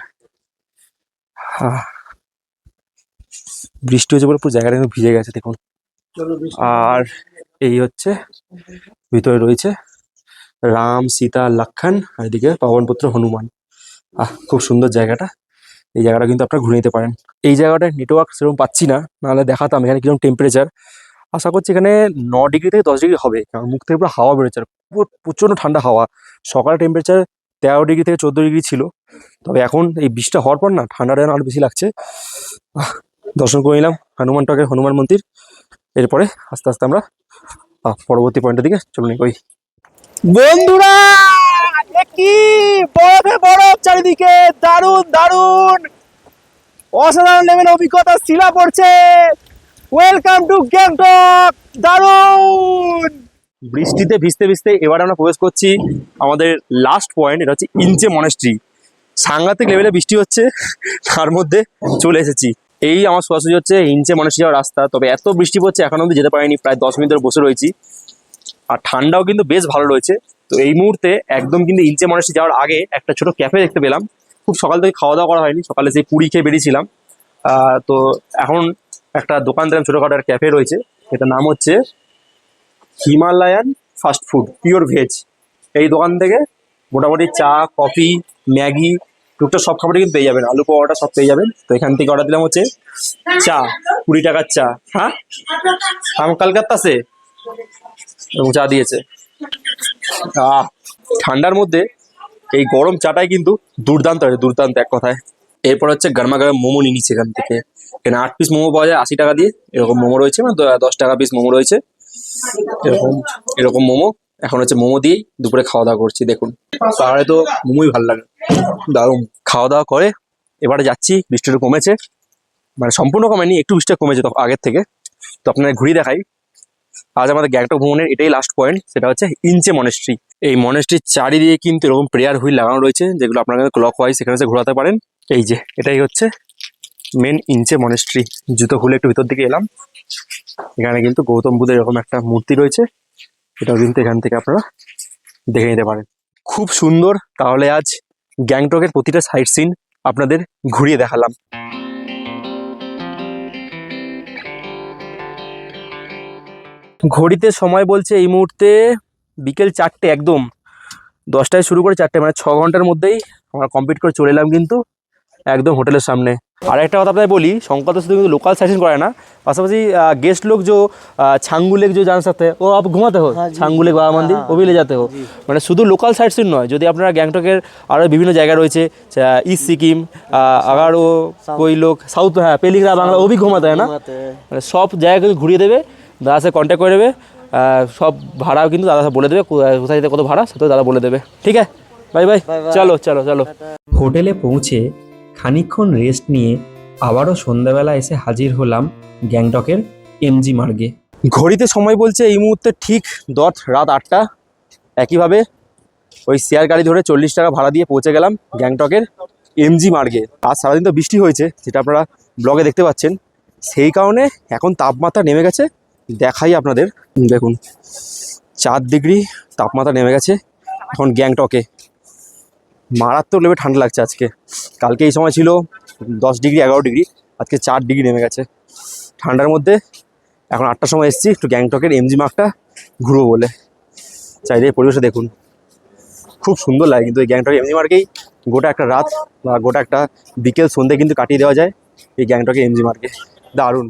Speaker 1: বৃষ্টি হচ্ছে বলে পুরো জায়গাটা কিন্তু ভিজে গেছে দেখুন। আর এই হচ্ছে ভিতরে রয়েছে রাম সীতা লক্ষণ, আর এদিকে পাবনপুত্র হনুমান। খুব সুন্দর জায়গাটা। এই জায়গাটা কিন্তু আপনারা ঘুরে নিতে পারেন। এই জায়গাটায় নেটওয়ার্ক সেরকম পাচ্ছি না, নাহলে দেখাতাম এখানে কিরকম টেম্পারেচার। আশা করছি এখানে 9 ডিগ্রি থেকে 10 ডিগ্রি হবে, কারণ মুখ থেকে পুরো হাওয়া বেরোচ্ছে, আর পুরো প্রচণ্ড ঠান্ডা হাওয়া। সকালে টেম্পারেচার 13 ডিগ্রি থেকে 14 ডিগ্রি ছিল, তবে এখন এই বৃষ্টিটা হওয়ার পর না ঠান্ডাটা যেন আরো বেশি লাগছে। দর্শন করে নিলাম হনুমান টকের হনুমান মন্দির। এরপরে আস্তে আস্তে আমরা পরবর্তী পয়েন্টের দিকে চলে নিই। বন্ধুরা কি বরফে বরফ চারিদিকে, দারুণ দারুণ অসাধারণ লেভেল অভিজ্ঞতা, শিলা পড়ছে। ওয়েলকাম টু গ্যাংটক, দারুণ। বৃষ্টিতে ভিজতে ভিজতে এবার আমরা প্রবেশ করছি আমাদের লাস্ট পয়েন্ট, এটা হচ্ছে ইঞ্চে মনেস্ট্রি। সাংঘাতিক লেভেলে বৃষ্টি হচ্ছে, তার মধ্যে চলে এসেছি। এই আমার সোজাসুজি হচ্ছে ইঞ্চে মনেস্ট্রি যাওয়ার রাস্তা। তবে এত বৃষ্টি পড়ছে এখন অব্দি যেতে পারিনি, প্রায় 10 মিনিট ধরে বসে রয়েছি। আর ঠান্ডাও কিন্তু বেশ ভালো রয়েছে। তো এই মুহূর্তে একদম কিন্তু ইঞ্চে মনেস্ট্রি যাওয়ার আগে একটা ছোট ক্যাফে দেখতে পেলাম। খুব সকাল থেকে খাওয়া দাওয়া করা হয়নি, সকালে সেই পুরি খেয়ে বেরিয়েছিলাম। তো এখন একটা দোকান দেখলাম, ছোটোখাটো একটা ক্যাফে রয়েছে, এটার নাম হচ্ছে Himalayan fast food pure veg. এই দোকান থেকে মোটামুটি চা, কফি, ম্যাগি, টুকটাক সব খাবারই কিন্তু পেয়ে যাবেন, আলু পরোটা সব পেয়ে যাবেন। তো এখান থেকে অর্ডার দিলাম হচ্ছে চা, 20 টাকার চা। হ্যাঁ আম কলকাতা সে, এবং চা দিয়েছে। ঠান্ডার মধ্যে এই গরম চাটাই কিন্তু দুর্দান্ত আছে, দুর্দান্ত এক কথায়। এরপর হচ্ছে গরমা গরম মোমো নিয়ে নিচ্ছে এখান থেকে। এখানে 8 পিস মোমো পাওয়া যায় 80 টাকা দিয়ে, এরকম মোমো রয়েছে, মানে 10 টাকা পিস মোমো রয়েছে। এরকম এরকম মোমো। এখন হচ্ছে মোমো দিয়েই দুপুরে খাওয়া দাওয়া করছি। দেখুন পাহাড়ে তো মোমোই ভালো লাগে, দারুণ। খাওয়া দাওয়া করে এবারে যাচ্ছি, বৃষ্টিটা কমেছে, মানে সম্পূর্ণ কমেনি, একটু বৃষ্টিটা কমেছে তো আগের থেকে। তো আপনারা ঘুরিয়ে দেখাই। আজ আমাদের গ্যাংটক ভ্রমণের এটাই লাস্ট পয়েন্ট, সেটা হচ্ছে ইঞ্চে মনেস্ট্রি। এই মনেস্ট্রির চারিদিকে কিন্তু এরকম প্রেয়ার হুইল লাগানো রয়েছে, যেগুলো আপনারা ক্লক ওয়াইজ সেখানে ঘোরাতে পারেন। এই যে এটাই হচ্ছে মেন ইঞ্চে মনেস্ট্রি। জুতো খুলে একটু ভিতর দিকে এলাম, এখানে কিন্তু গৌতম বুদ্ধের এরকম একটা মূর্তি রয়েছে, এটাও কিন্তু এখান থেকে আপনারা দেখে নিতে পারেন। খুব সুন্দর। তাহলে আজ গ্যাংটকের প্রতিটা সাইট সিন আপনাদের ঘুরিয়ে দেখালাম। ঘড়িতে সময় বলছে এই মুহূর্তে বিকেল 4টে, একদম 10টায় শুরু করে 4টে, মানে 6 ঘন্টার মধ্যেই আমরা কমপ্লিট করে চলে এলাম কিন্তু একদম হোটেলের সামনে। আর একটা কথা আপনাদের বলি, শঙ্কর শুধু কিন্তু লোকাল সাইট সিন করে না, পাশাপাশি गेस्ट लोग जो छांगू लेक जो जान सकते हैं वो आप घुमाते हो, छांगू लेक बाबा मंदिर वो भी ले जाते हो, মানে শুধু লোকাল সাইট সিন নয়, যদি আপনারা গ্যাংটকের আরও বিভিন্ন জায়গা রয়েছে, ইস্ট সিকিম, আগার ও कोई लोग साउथ, হ্যাঁ পেলিংরা বাংলা ও भी ঘুমাতে হয় না, মানে সব জায়গা কিন্তু ঘুরিয়ে দেবে। দাদার সাথে কন্ট্যাক্ট করে নেবে, সব ভাড়াও কিন্তু দাদা বলে দেবে, কোথায় যেতে কত ভাড়া সেটাও দাদা বলে দেবে। ঠিক আছে, বাই বাই, চলো চলো চলো।
Speaker 3: হোটেলে পৌঁছে খানিকক্ষণ রেস্ট নিয়ে আবারও সন্ধ্যাবেলা এসে হাজির হলাম গ্যাংটকের এমজি মার্গে।
Speaker 1: ঘড়িতে সময় বলছে এই মুহূর্তে ঠিক রাত 8টা। একইভাবে ওই শেয়ার গাড়ি ধরে 40 টাকা ভাড়া দিয়ে পৌঁছে গেলাম গ্যাংটকের এমজি মার্গে। আজ সারাদিন তো বৃষ্টি হয়েছে, যেটা আপনারা ব্লগে দেখতে পাচ্ছেন, সেই কারণে এখন তাপমাত্রা নেমে গেছে। দেখাই আপনাদের, দেখুন 4 ডিগ্রি তাপমাত্রা নেমে গেছে এখন গ্যাংটকে। মারাত্মক লেভেলে ঠান্ডা লাগছে আজকে। কালকে এই সময় ছিল 10 ডিগ্রি 11 ডিগ্রি, আজকে 4 ডিগ্রি নেমে গেছে ঠান্ডার মধ্যে। এখন 8টার সময় এসেছি একটু গ্যাংটকের এমজি মার্গটা ঘুরবো বলে। চাইলে পরিবেশে দেখুন, খুব সুন্দর লাগে কিন্তু এই গ্যাংটকের এমজি মার্গেই গোটা একটা রাত বা গোটা একটা বিকেল সন্ধ্যে কিন্তু কাটিয়ে দেওয়া যায় এই গ্যাংটকের এমজি মার্গে। দারুণ।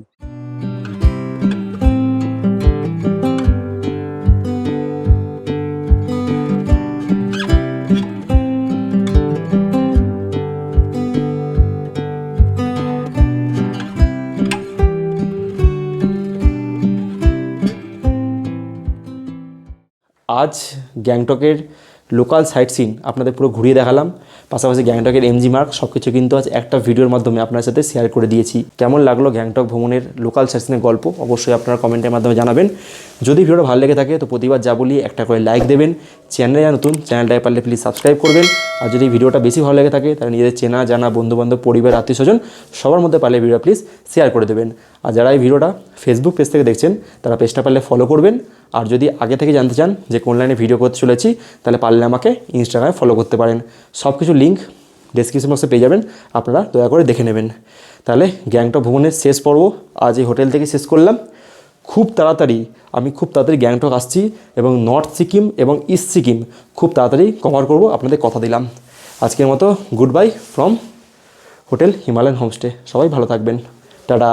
Speaker 1: আজ গ্যাংটকের লোকাল সাইট সিন আপনাদের পুরো ঘুরিয়ে দেখালাম, পাশাপাশি গ্যাংটকের এমজি মার্গ সব কিছু কিন্তু আজ একটা ভিডিওর মাধ্যমে আপনার সাথে শেয়ার করে দিয়েছি। কেমন লাগলো গ্যাংটক ভ্রমণের লোকাল সাইট সিনের গল্প অবশ্যই আপনারা কমেন্টের মাধ্যমে জানাবেন। যদি ভিডিওটা ভালো লেগে থাকে তো প্রতিবার যা বলি একটা করে লাইক দেবেন, চ্যানেলে নতুন চ্যানেলটায় পারলে প্লিজ সাবস্ক্রাইব করবেন। আর যদি ভিডিওটা বেশি ভালো লেগে থাকে তাহলে নিজেদের চেনা জানা বন্ধুবান্ধব পরিবার আত্মীয় স্বজন সবার মধ্যে পারলে ভিডিও প্লিজ শেয়ার করে দেবেন। আর যারা এই ভিডিওটা ফেসবুক পেজ থেকে দেখছেন তারা পেজটা পারলে ফলো করবেন। আর যদি আগে থেকে জানতে চান যে কোন লাইনে ভিডিও করতে চলেছি তাহলে পারলে আমাকে ইনস্টাগ্রামে ফলো করতে পারেন। সব কিছু লিঙ্ক ডেসক্রিপশন বক্সে পেয়ে যাবেন, আপনারা দয়া করে দেখে নেবেন। তাহলে গ্যাংটক ভ্রমণের শেষ পর্ব আজ এই হোটেল থেকে শেষ করলাম। খুব তাড়াতাড়ি গ্যাংটক আসছি এবং নর্থ সিকিম এবং ইস্ট সিকিম খুব তাড়াতাড়ি কভার করব, আপনাদের কথা দিলাম। আজকের মতো good buy from hotel Himalayan homestay. সবাই ভালো থাকবেন, টাটা।